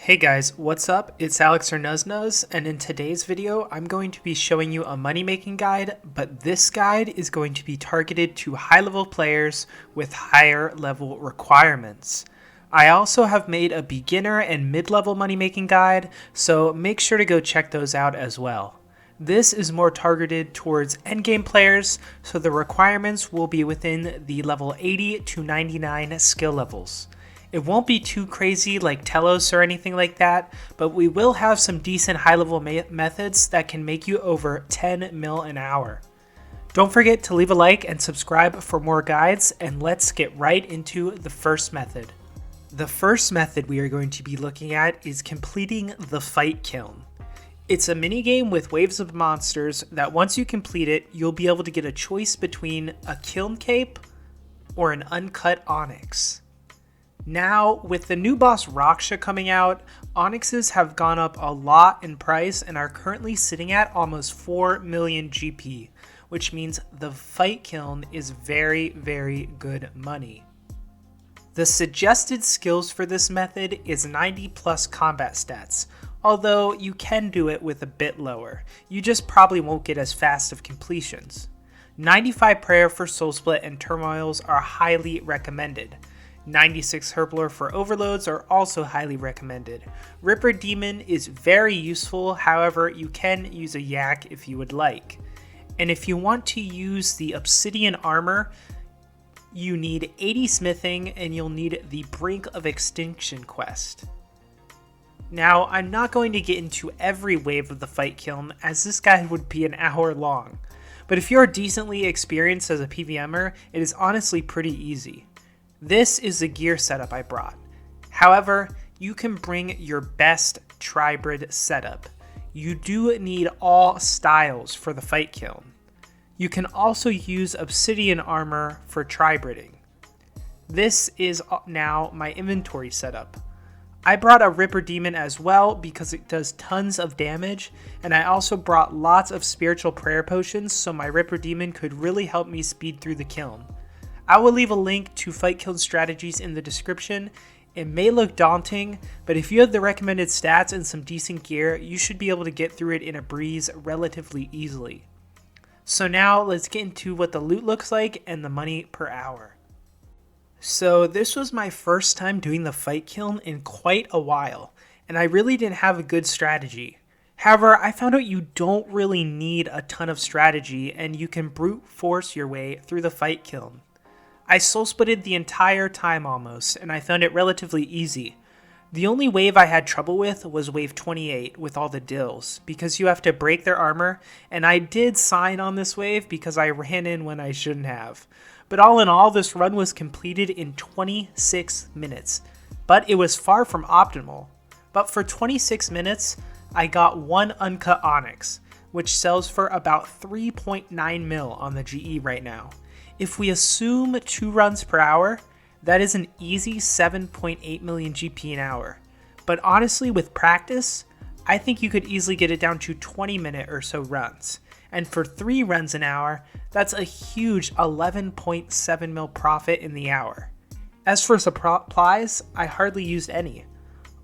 Hey guys, what's up? It's Alex or Nuznuz, and in today's video, I'm going to be showing you a money-making guide, but this guide is going to be targeted to high-level players with higher level requirements. I also have made a beginner and mid-level money-making guide, so make sure to go check those out as well. This is more targeted towards endgame players, so the requirements will be within the level 80 to 99 skill levels. It won't be too crazy like Telos or anything like that, but we will have some decent high-level methods that can make you over 10 mil an hour. Don't forget to leave a like and subscribe for more guides, and let's get right into the first method. The first method we are going to be looking at is completing the Fight Kiln. It's a minigame with waves of monsters that once you complete it, you'll be able to get a choice between a Kiln Cape or an uncut Onyx. Now, with the new boss Raksha coming out, Onyxes have gone up a lot in price and are currently sitting at almost 4 million GP, which means the Fight Kiln is very, very good money. The suggested skills for this method is 90 plus combat stats, although you can do it with a bit lower. You just probably won't get as fast of completions. 95 prayer for soul split and turmoils are highly recommended. 96 Herblore for overloads are also highly recommended. Ripper Demon is very useful, however you can use a yak if you would like. And if you want to use the obsidian armor, you need 80 smithing and you'll need the Brink of Extinction quest. Now, I'm not going to get into every wave of the Fight Kiln as this guide would be an hour long, but if you're decently experienced as a PVMer, it is honestly pretty easy. This is the gear setup I brought. However, you can bring your best Tribrid setup. You do need all styles for the Fight Kiln. You can also use obsidian armor for Tribriding. This is now my inventory setup. I brought a Ripper Demon as well because it does tons of damage, and I also brought lots of spiritual prayer potions so my Ripper Demon could really help me speed through the kiln. I will leave a link to Fight Kiln strategies in the description. It may look daunting, but if you have the recommended stats and some decent gear, you should be able to get through it in a breeze relatively easily. So now let's get into what the loot looks like and the money per hour. So this was my first time doing the Fight Kiln in quite a while, and I really didn't have a good strategy. However, I found out you don't really need a ton of strategy and you can brute force your way through the Fight Kiln. I soul splitted the entire time almost, and I found it relatively easy. The only wave I had trouble with was wave 28 with all the dills, because you have to break their armor, and I did sign on this wave because I ran in when I shouldn't have. But all in all, this run was completed in 26 minutes, but it was far from optimal. But for 26 minutes, I got one uncut Onyx, which sells for about 3.9 mil on the GE right now. If we assume 2 runs per hour, that is an easy 7.8 million GP an hour. But honestly, with practice, I think you could easily get it down to 20-minute or so runs. And for 3 runs an hour, that's a huge 11.7 mil profit in the hour. As for supplies, I hardly used any.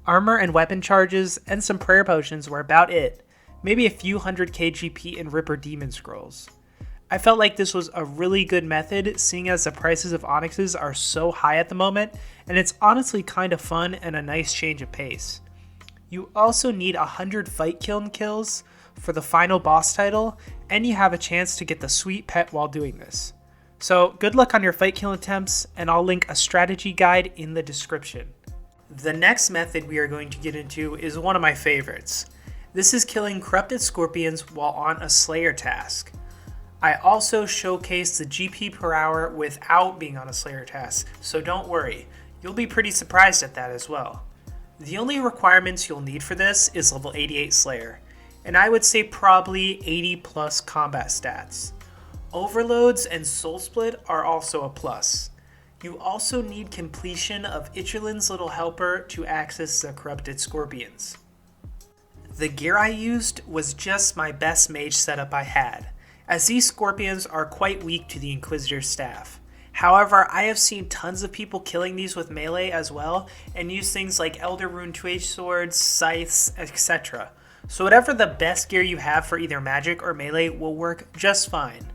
Armor and weapon charges and some prayer potions were about it. Maybe a few 100k GP in Ripper Demon scrolls. I felt like this was a really good method, seeing as the prices of Onyxes are so high at the moment, and it's honestly kind of fun and a nice change of pace. You also need 100 Fight Kiln kills for the final boss title, and you have a chance to get the sweet pet while doing this. So good luck on your Fight Kiln attempts, and I'll link a strategy guide in the description. The next method we are going to get into is one of my favorites. This is killing corrupted scorpions while on a Slayer task. I also showcased the GP per hour without being on a Slayer task, so don't worry, you'll be pretty surprised at that as well. The only requirements you'll need for this is level 88 Slayer, and I would say probably 80 plus combat stats. Overloads and Soul Split are also a plus. You also need completion of Ichurlin's Little Helper to access the corrupted scorpions. The gear I used was just my best mage setup I had, as these scorpions are quite weak to the Inquisitor's staff. However, I have seen tons of people killing these with melee as well, and use things like Elder Rune Two-Edged Swords, Scythes, etc. So whatever the best gear you have for either magic or melee will work just fine.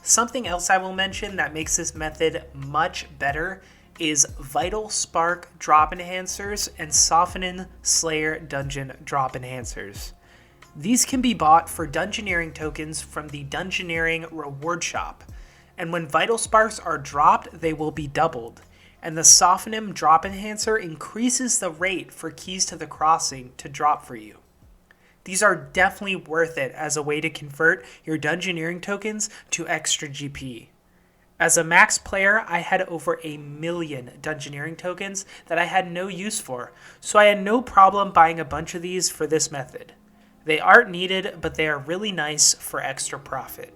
Something else I will mention that makes this method much better is Vital Spark drop enhancers and Softening Slayer dungeon drop enhancers. These can be bought for Dungeoneering tokens from the Dungeoneering reward shop, and when Vital Sparks are dropped, they will be doubled, and the Softening drop enhancer increases the rate for Keys to the Crossing to drop for you. These are definitely worth it as a way to convert your Dungeoneering tokens to extra GP. As a max player, I had over 1 million Dungeoneering tokens that I had no use for, so I had no problem buying a bunch of these for this method. They aren't needed, but they are really nice for extra profit.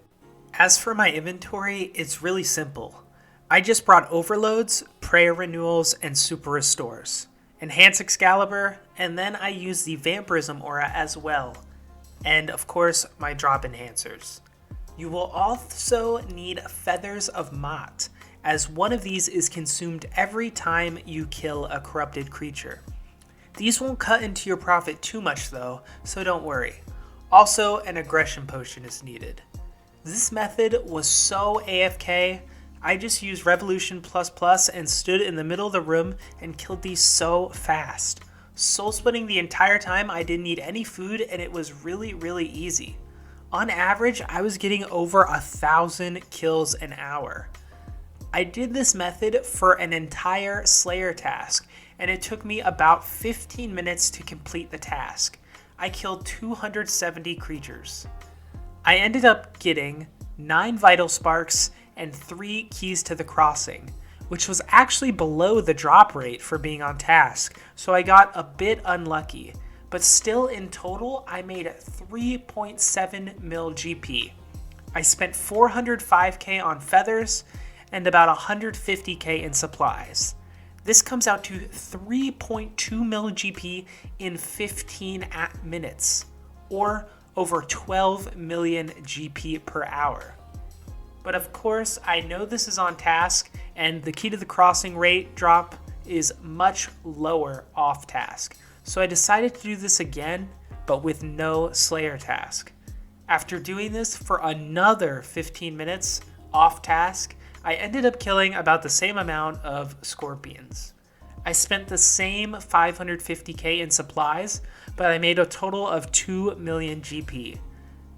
As for my inventory, it's really simple. I just brought Overloads, Prayer Renewals, and Super Restores, Enhance Excalibur, and then I use the Vampirism Aura as well, and of course my drop enhancers. You will also need Feathers of Mott, as one of these is consumed every time you kill a corrupted creature. These won't cut into your profit too much though, so don't worry. Also, an Aggression Potion is needed. This method was so AFK, I just used Revolution++ and stood in the middle of the room and killed these so fast. Soul splitting the entire time, I didn't need any food and it was really easy. On average, I was getting over 1,000 kills an hour. I did this method for an entire Slayer task, and it took me about 15 minutes to complete the task. I killed 270 creatures. I ended up getting 9 Vital Sparks and 3 Keys to the Crossing, which was actually below the drop rate for being on task, so I got a bit unlucky. But still in total, I made 3.7 mil GP. I spent 405k on feathers and about 150k in supplies. This comes out to 3.2 mil GP in 15 minutes, or over 12 million GP per hour. But of course, I know this is on task, and the Key to the Crossing rate drop is much lower off task. So I decided to do this again, but with no Slayer task. After doing this for another 15 minutes off task, I ended up killing about the same amount of scorpions. I spent the same 550k in supplies, but I made a total of 2 million GP.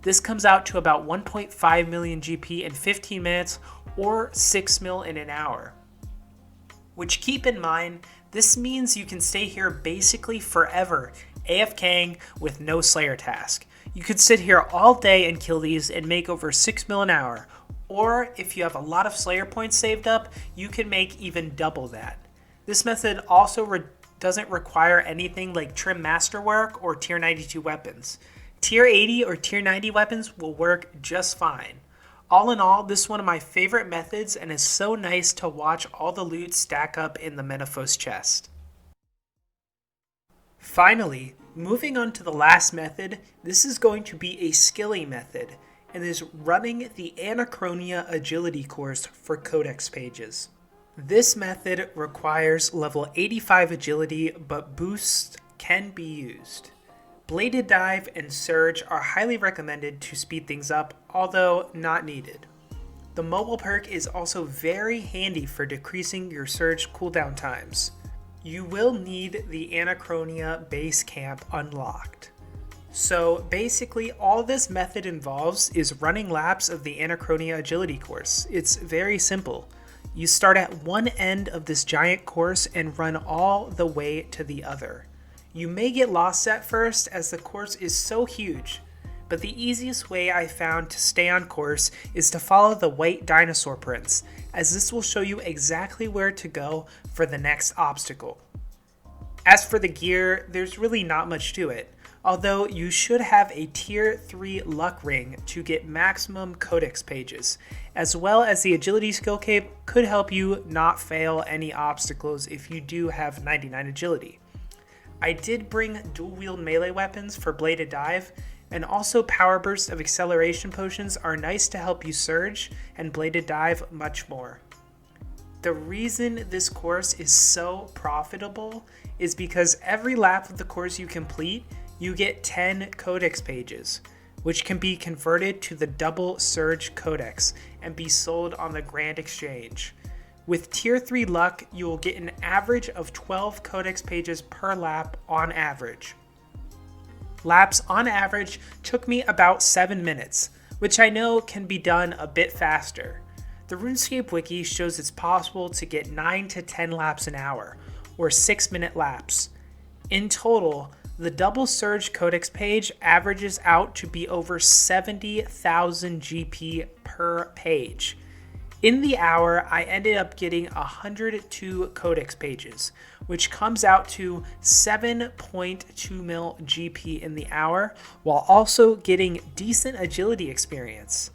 This comes out to about 1.5 million GP in 15 minutes or 6 mil in an hour. Which, keep in mind, this means you can stay here basically forever, AFKing with no Slayer task. You could sit here all day and kill these and make over 6 mil an hour. Or if you have a lot of Slayer points saved up, you can make even double that. This method also doesn't require anything like Trim Masterwork or Tier 92 weapons. Tier 80 or Tier 90 weapons will work just fine. All in all, this is one of my favorite methods and is so nice to watch all the loot stack up in the Menaphos chest. Finally, moving on to the last method, this is going to be a skilling method and is running the Anachronia agility course for codex pages. This method requires level 85 agility, but boosts can be used. Bladed Dive and Surge are highly recommended to speed things up, although not needed. The mobile perk is also very handy for decreasing your Surge cooldown times. You will need the Anachronia base camp unlocked. So basically all this method involves is running laps of the Anachronia agility course. It's very simple. You start at one end of this giant course and run all the way to the other. You may get lost at first as the course is so huge, but the easiest way I found to stay on course is to follow the white dinosaur prints, as this will show you exactly where to go for the next obstacle. As for the gear, there's really not much to it, although you should have a tier 3 luck ring to get maximum codex pages, as well as the agility skill cape could help you not fail any obstacles if you do have 99 agility. I did bring dual wield melee weapons for Bladed Dive, and also power bursts of acceleration potions are nice to help you surge, and Bladed Dive much more. The reason this course is so profitable is because every lap of the course you complete, you get 10 codex pages, which can be converted to the double surge codex and be sold on the Grand Exchange. With tier 3 luck, you will get an average of 12 codex pages per lap on average. Laps on average took me about 7 minutes, which I know can be done a bit faster. The Runescape wiki shows it's possible to get 9 to 10 laps an hour, or 6-minute laps. In total, the double surge codex page averages out to be over 70,000 GP per page. In the hour, I ended up getting 102 codex pages, which comes out to 7.2 mil GP in the hour, while also getting decent agility experience.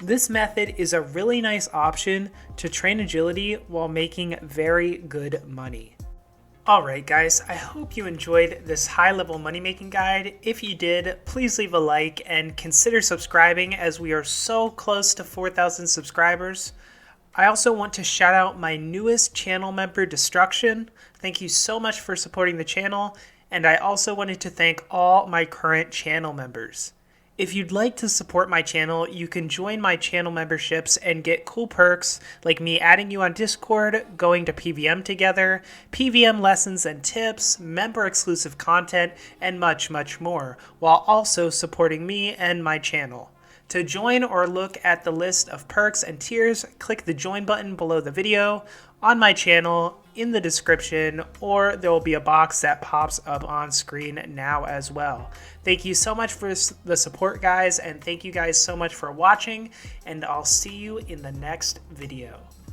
This method is a really nice option to train agility while making very good money. Alright guys, I hope you enjoyed this high-level money-making guide. If you did, please leave a like and consider subscribing as we are so close to 4,000 subscribers. I also want to shout out my newest channel member, Destruction. Thank you so much for supporting the channel, and I also wanted to thank all my current channel members. If you'd like to support my channel, you can join my channel memberships and get cool perks like me adding you on Discord, going to PVM together, PVM lessons and tips, member-exclusive content, and much, much more, while also supporting me and my channel. To join or look at the list of perks and tiers, click the join button below the video, on my channel, in the description, or there will be a box that pops up on screen now as well. Thank you so much for the support, guys, and thank you guys so much for watching, and I'll see you in the next video.